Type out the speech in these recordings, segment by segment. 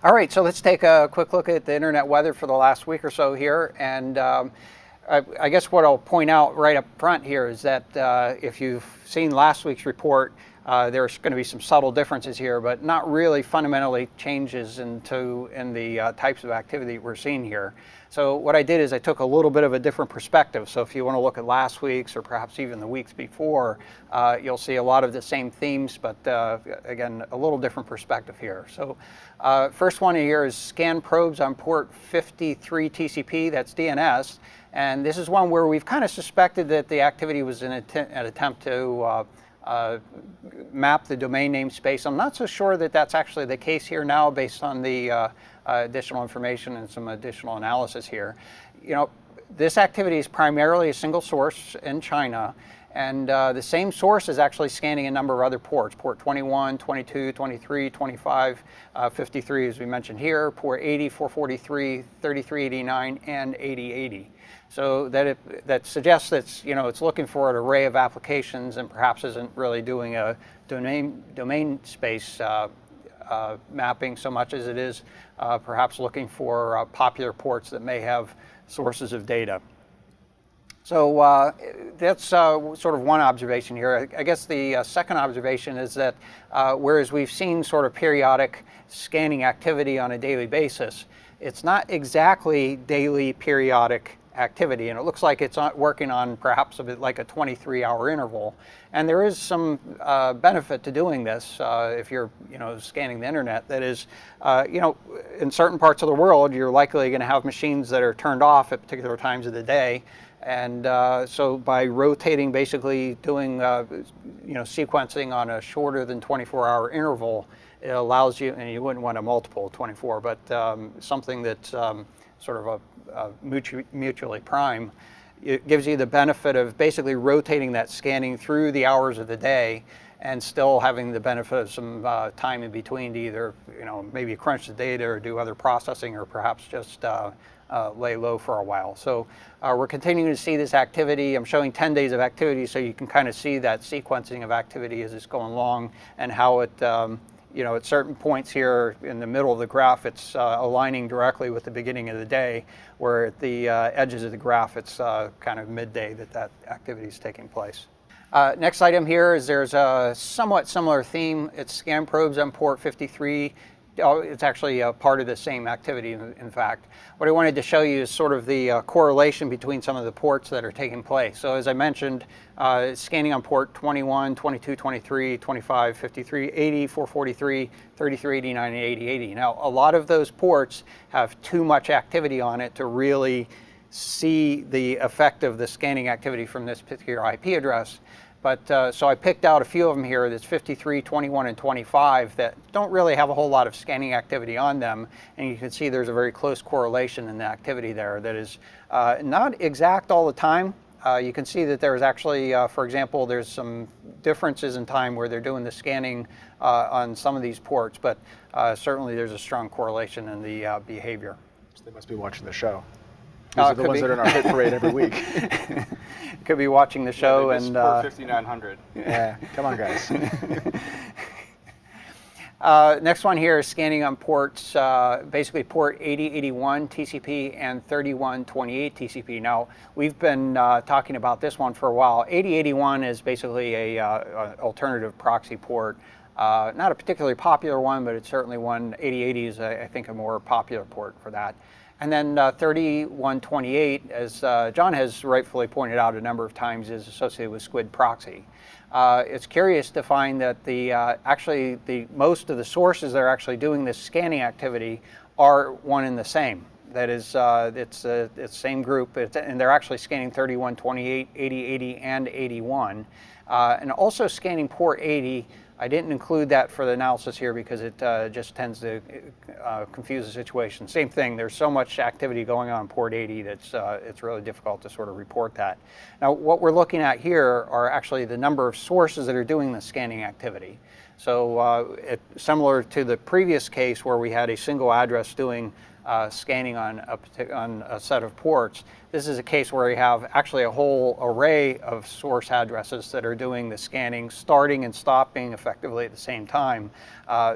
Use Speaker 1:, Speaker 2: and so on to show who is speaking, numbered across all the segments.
Speaker 1: All right, so let's take a quick look at the internet weather for the last week or so here. And I guess what I'll point out right up front here is that if you've seen last week's report, there's going to be some subtle differences here, but not really fundamentally changes in the types of activity we're seeing here. So what I did is I took a little bit of a different perspective. So if you want to look at last week's or perhaps even the weeks before, you'll see a lot of the same themes, but again, a little different perspective here. So first one here is scan probes on port 53 TCP, that's DNS. And this is one where we've kind of suspected that the activity was an attempt to map the domain namespace. I'm not so sure that that's actually the case here now based on the additional information and some additional analysis here. You know, this activity is primarily a single source in China, and the same source is actually scanning a number of other ports, port 21, 22, 23, 25, 53 as we mentioned here, port 80, 443, 3389, and 8080. So that suggests that it's looking for an array of applications and perhaps isn't really doing a domain space mapping so much as it is perhaps looking for popular ports that may have sources of data. So that's sort of one observation here. I guess the second observation is that whereas we've seen sort of periodic scanning activity on a daily basis, it's not exactly daily periodic activity, and it looks like it's working on perhaps a bit like a 23-hour interval. And there is some benefit to doing this if you're scanning the internet. That is, in certain parts of the world, you're likely going to have machines that are turned off at particular times of the day. And so by rotating, basically doing sequencing on a shorter than 24-hour interval, it allows you, and you wouldn't want a multiple 24, but something that's sort of a mutually prime. It gives you the benefit of basically rotating that scanning through the hours of the day and still having the benefit of some time in between to either maybe crunch the data or do other processing or perhaps just lay low for a while. So we're continuing to see this activity. I'm showing 10 days of activity so you can kind of see that sequencing of activity as it's going along and how it at certain points here in the middle of the graph, it's aligning directly with the beginning of the day, where at the edges of the graph, it's kind of midday that activity is taking place. Next item here is there's a somewhat similar theme. It's scan probes on port 53. It's actually a part of the same activity, in fact. What I wanted to show you is sort of the correlation between some of the ports that are taking place. So as I mentioned, scanning on port 21, 22, 23, 25, 53, 80, 443, 3389, and 8080. Now, a lot of those ports have too much activity on it to really see the effect of the scanning activity from this particular IP address. But so I picked out a few of them here, that's 53, 21, and 25, that don't really have a whole lot of scanning activity on them. And you can see there's a very close correlation in the activity there that is not exact all the time. You can see that there's actually, for example, there's some differences in time where they're doing the scanning on some of these ports, but certainly there's a strong correlation in the behavior.
Speaker 2: So they must be watching the show. These are the ones that are in our hit parade every week.
Speaker 1: Could be watching the show
Speaker 3: and port 5900.
Speaker 2: Yeah, come on, guys.
Speaker 1: Next one here is scanning on ports, basically port 8081 TCP and 3128 TCP. Now, we've been talking about this one for a while. 8081 is basically a alternative proxy port. Not a particularly popular one, but it's certainly one. 8080 is, I think, a more popular port for that. And then 3128, as John has rightfully pointed out a number of times, is associated with Squid Proxy. It's curious to find that actually most of the sources that are actually doing this scanning activity are one and the same. That is, it's the same group, and they're actually scanning 3128, 8080, and 81. And also scanning port 80. I didn't include that for the analysis here because it just tends to confuse the situation. Same thing, there's so much activity going on port 80 that it's really difficult to sort of report that. Now, what we're looking at here are actually the number of sources that are doing the scanning activity. So similar to the previous case where we had a single address doing scanning on a set of ports. This is a case where you have actually a whole array of source addresses that are doing the scanning, starting and stopping effectively at the same time.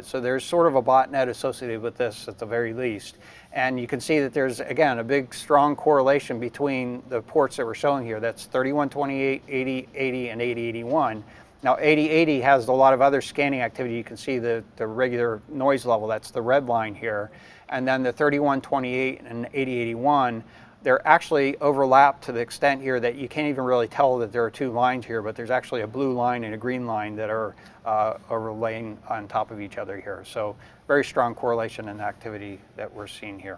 Speaker 1: So there's sort of a botnet associated with this at the very least. And you can see that there's, again, a big, strong correlation between the ports that we're showing here. That's 3128, 8080, and 8081. Now, 8080 has a lot of other scanning activity. You can see the regular noise level. That's the red line here. And then the 3128 and 8081, they're actually overlapped to the extent here that you can't even really tell that there are two lines here, but there's actually a blue line and a green line that are overlaying on top of each other here. So very strong correlation in activity that we're seeing here.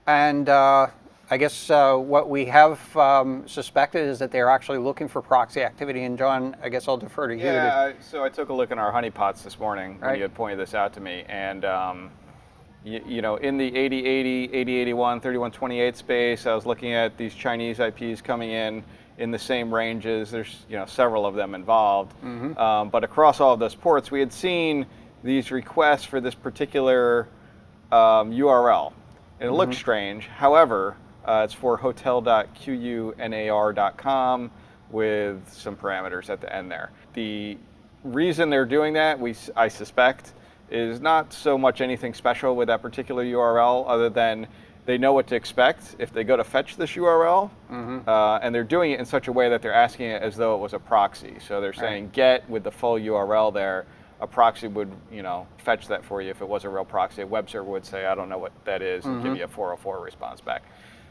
Speaker 1: And I guess what we have suspected is that they're actually looking for proxy activity. And John, I guess I'll defer to you.
Speaker 3: Yeah, so I took a look in our honeypots this morning when
Speaker 1: Right.
Speaker 3: you had pointed this out to me. And you know, in the 8080, 8081, 3128 space, I was looking at these Chinese IPs coming in the same ranges. There's several of them involved.
Speaker 1: Mm-hmm.
Speaker 3: But across all of those ports, we had seen these requests for this particular URL. And it looked strange. However, it's for hotel.qunar.com with some parameters at the end there. The reason they're doing that, I suspect, is not so much anything special with that particular URL other than they know what to expect if they go to fetch this URL, and they're doing it in such a way that they're asking it as though it was a proxy. So they're saying get with the full URL there. A proxy would, fetch that for you if it was a real proxy. A web server would say, I don't know what that is, and give you a 404 response back.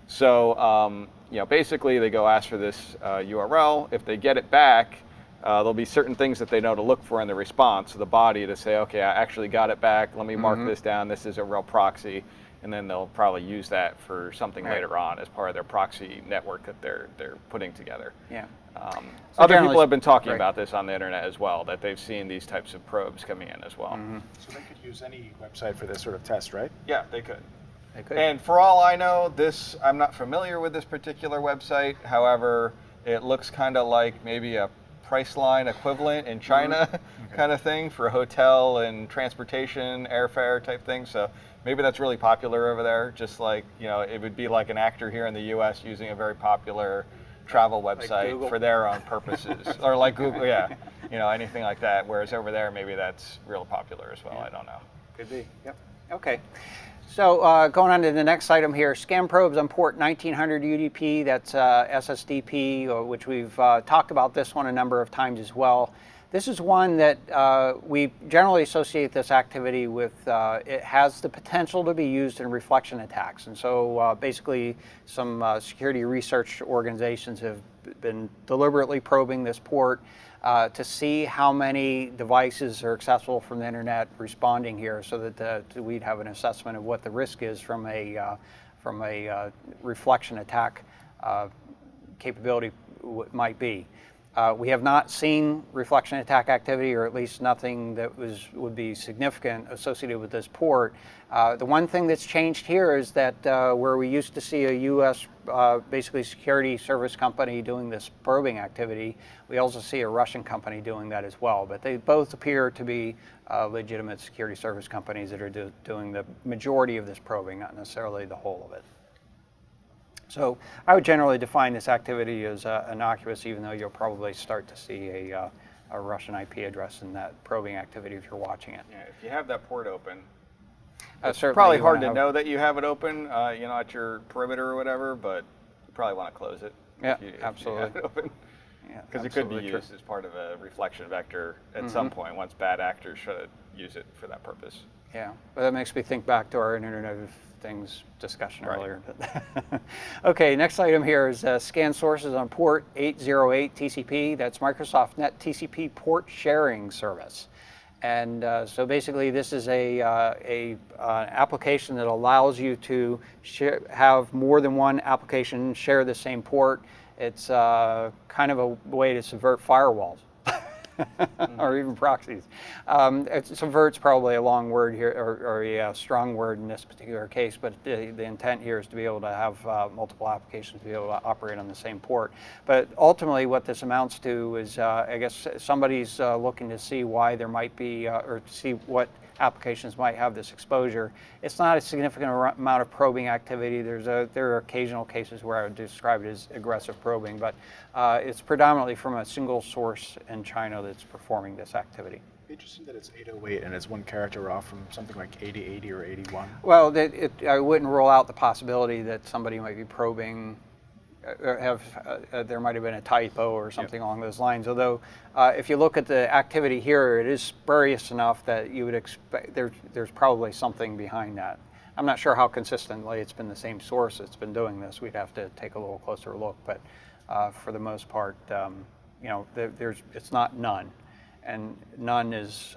Speaker 3: So, basically they go ask for this URL. If they get it back, there'll be certain things that they know to look for in the response, the body to say, okay, I actually got it back. Let me mark this down. This is a real proxy. And then they'll probably use that for something later on as part of their proxy network that they're putting together.
Speaker 1: Yeah.
Speaker 3: So other people have been talking about this on the internet as well, that they've seen these types of probes coming in as well.
Speaker 2: So they could use any website for this sort of test, right?
Speaker 3: Yeah, they could.
Speaker 1: They could.
Speaker 3: And for all I know, I'm not familiar with this particular website. However, it looks kind of like maybe a Priceline equivalent in China kind of thing for hotel and transportation, airfare type thing. So maybe that's really popular over there. Just like, it would be like an actor here in the US using a very popular travel website for their own purposes. Or like Google, anything like that. Whereas over there, maybe that's real popular as well. I don't know.
Speaker 1: Could be. Yep. Okay. So going on to the next item here, scan probes on port 1900 UDP, that's SSDP, which we've talked about this one a number of times as well. This is one that we generally associate this activity with, it has the potential to be used in reflection attacks. And so basically some security research organizations have been deliberately probing this port to see how many devices are accessible from the internet responding here, so that we'd have an assessment of what the risk is from a reflection attack capability might be. We have not seen reflection attack activity, or at least nothing that would be significant associated with this port. The one thing that's changed here is that where we used to see a U.S. Basically security service company doing this probing activity, we also see a Russian company doing that as well. But they both appear to be legitimate security service companies that are doing the majority of this probing, not necessarily the whole of it. So I would generally define this activity as innocuous, even though you'll probably start to see a Russian IP address in that probing activity if you're watching it.
Speaker 3: Yeah, if you have that port open, it's
Speaker 1: certainly
Speaker 3: probably
Speaker 1: you
Speaker 3: hard
Speaker 1: wanna
Speaker 3: to know that you have it open, at your perimeter or whatever, but you probably want to close it.
Speaker 1: Yeah,
Speaker 3: if you
Speaker 1: absolutely.
Speaker 3: have it open.
Speaker 1: Yeah,
Speaker 3: Because it could be
Speaker 1: absolutely
Speaker 3: used as part of a reflection vector at some point once bad actors try to use it for that purpose.
Speaker 1: Yeah, but that makes me think back to our Internet of Things discussion
Speaker 3: Right.
Speaker 1: earlier. Okay, next item here is scan sources on port 808 TCP. That's Microsoft Net TCP port sharing service. And so basically this is a application that allows you to have more than one application share the same port. It's kind of a way to subvert firewalls. Or even proxies. Subvert's probably a long word here, or a strong word in this particular case, but the intent here is to be able to have multiple applications to be able to operate on the same port. But ultimately what this amounts to is, I guess somebody's looking to see why there might be, or see what applications might have this exposure. It's not a significant amount of probing activity. There are occasional cases where I would describe it as aggressive probing, but it's predominantly from a single source in China that's performing this activity.
Speaker 2: Interesting that it's 808 and it's one character off from something like 8080 or 81.
Speaker 1: Well, I wouldn't rule out the possibility that somebody might be probing, there might have been a typo or something along those lines. Although, if you look at the activity here, it is spurious enough that you would expect there's probably something behind that. I'm not sure how consistently it's been the same source that's been doing this. We'd have to take a little closer look, but for the most part, it's not none. And none is,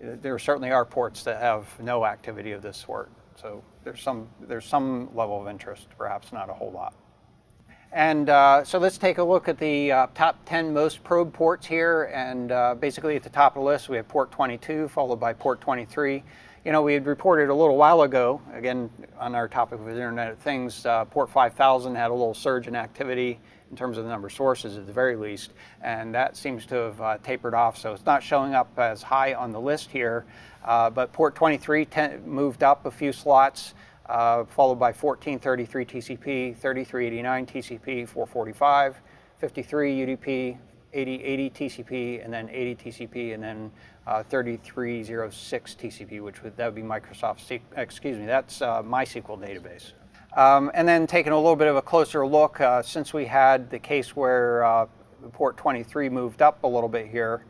Speaker 1: there certainly are ports that have no activity of this sort. So there's some level of interest, perhaps not a whole lot. And so let's take a look at the top 10 most probed ports here. And basically at the top of the list, we have port 22, followed by port 23. We had reported a little while ago, again, on our topic of Internet of Things, port 5000 had a little surge in activity in terms of the number of sources at the very least, and that seems to have tapered off, so it's not showing up as high on the list here, but port 23 moved up a few slots, followed by 1433 TCP, 3389 TCP, 445, 53 UDP, 8080 TCP, and then 80 TCP, and then 3306 TCP, that would be Microsoft, that's MySQL database. And then taking a little bit of a closer look, since we had the case where port 23 moved up a little bit here,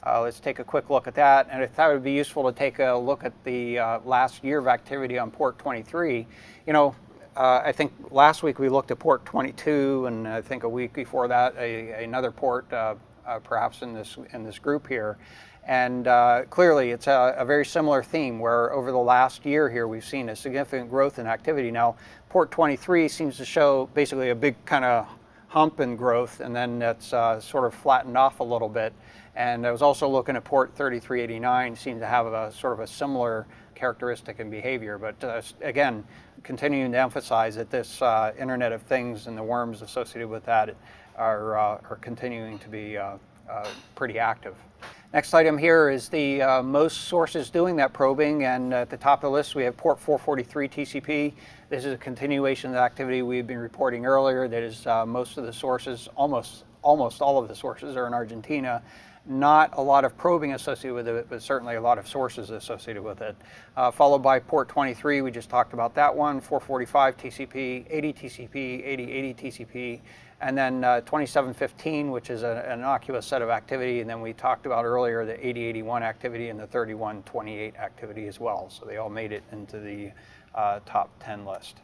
Speaker 1: let's take a quick look at that. And I thought it would be useful to take a look at the last year of activity on port 23. I think last week we looked at port 22, and I think a week before that another port, perhaps in this group here. And clearly it's a very similar theme where over the last year here we've seen a significant growth in activity. Now port 23 seems to show basically a big kind of hump in growth, and then that's sort of flattened off a little bit. And I was also looking at port 3389, seemed to have a sort of a similar characteristic and behavior. But again, continuing to emphasize that this Internet of Things and the worms associated with that are continuing to be pretty active. Next item here is the most sources doing that probing, and at the top of the list we have port 443 TCP. This is a continuation of the activity we had been reporting earlier. That is, most of the sources, almost all of the sources are in Argentina. Not a lot of probing associated with it, but certainly a lot of sources associated with it. Followed by port 23, we just talked about that one, 445 TCP, 80 TCP, 8080 TCP, and then 2715, which is an innocuous set of activity, and then we talked about earlier the 8081 activity and the 3128 activity as well. So they all made it into the top 10 list.